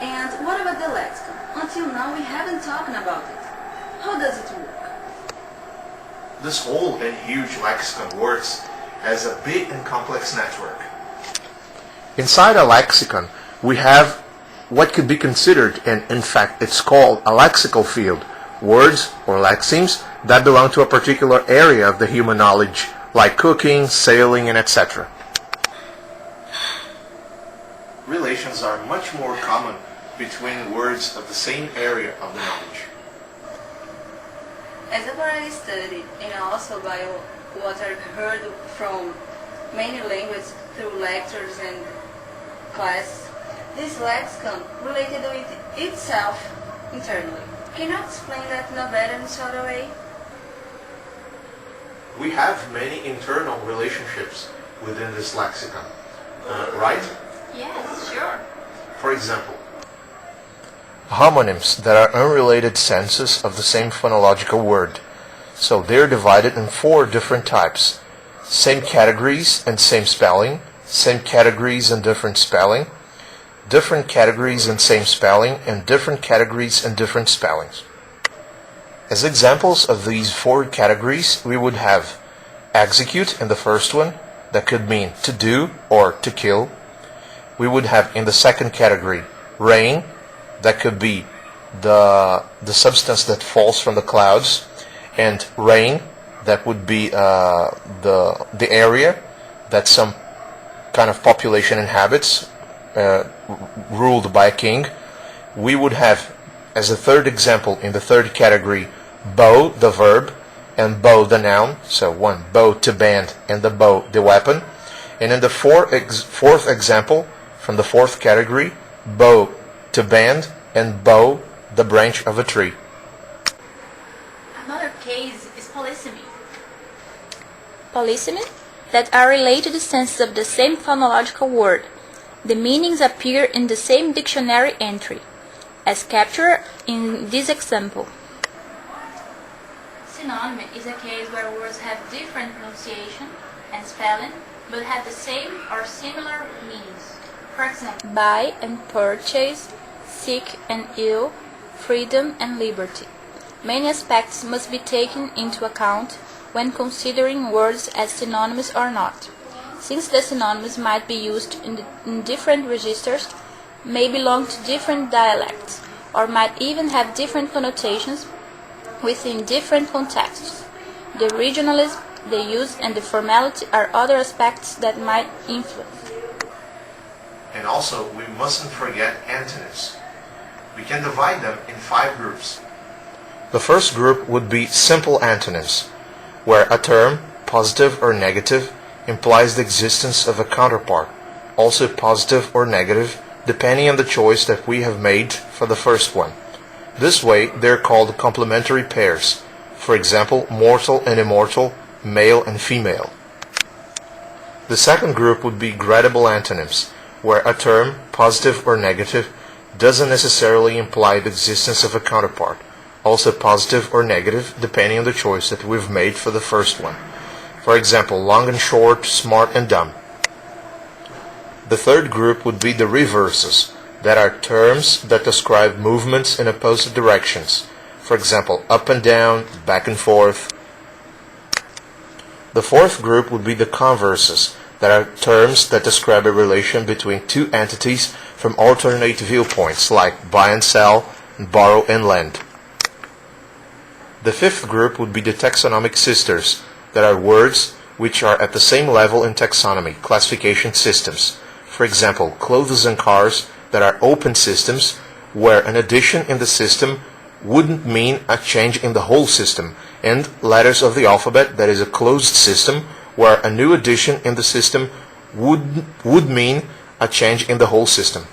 And what about the lexicon? Until now we haven't talked about it. How does it work? This whole and huge lexicon works as a big and complex network. Inside a lexicon, we have what could be considered, and in fact it's called a lexical field, words or lexemes that belong to a particular area of the human knowledge, like cooking, sailing, and etc. Relations are much more common between words of the same area of the knowledge. As I've already studied, and also by what I've heard from many languages through lectures and class, this lexicon related with itself internally. Can you explain that in a better and shorter way? We have many internal relationships within this lexicon, right? Yes, sure. For example, homonyms that are unrelated senses of the same phonological word. So they're divided in 4 different types. Same categories and same spelling, same categories and different spelling, different categories and same spelling, and different categories and different spellings. As examples of these 4 categories, we would have execute in the first one, that could mean to do or to kill. We would have in the second category rain, that could be the substance that falls from the clouds, and reign, that would be the area that some kind of population inhabits, ruled by a king. We would have, as a third example in the third category, bow, the verb, and bow, the noun. So one, bow, to band, and the bow, the weapon. And in the fourth example, from the fourth category, bow, to band, and bow, the branch of a tree. Another case is polysemy. Polysemy that are related senses of the same phonological word. The meanings appear in the same dictionary entry, as captured in this example. Synonym is a case where words have different pronunciation and spelling, but have the same or similar meanings. For example, buy and purchase, sick and ill, freedom and liberty. Many aspects must be taken into account when considering words as synonymous or not, since the synonyms might be used in different registers, may belong to different dialects, or might even have different connotations within different contexts. The regionalism, the use, and the formality are other aspects that might influence. And also, we mustn't forget antonyms. We can divide them in 5 groups. The first group would be simple antonyms, where a term, positive or negative, implies the existence of a counterpart, also positive or negative, depending on the choice that we have made for the first one. This way, they're called complementary pairs. For example, mortal and immortal, male and female. The second group would be gradable antonyms, where a term, positive or negative, doesn't necessarily imply the existence of a counterpart, also positive or negative, depending on the choice that we've made for the first one. For example, long and short, smart and dumb. The third group would be the reverses, that are terms that describe movements in opposite directions. For example, up and down, back and forth. The fourth group would be the converses, that are terms that describe a relation between 2 entities from alternate viewpoints, like buy and sell, and borrow and lend. The fifth group would be the taxonomic sisters, that are words which are at the same level in taxonomy, classification systems. For example, clothes and cars, that are open systems, where an addition in the system wouldn't mean a change in the whole system, and letters of the alphabet, that is a closed system, where a new addition in the system would mean a change in the whole system.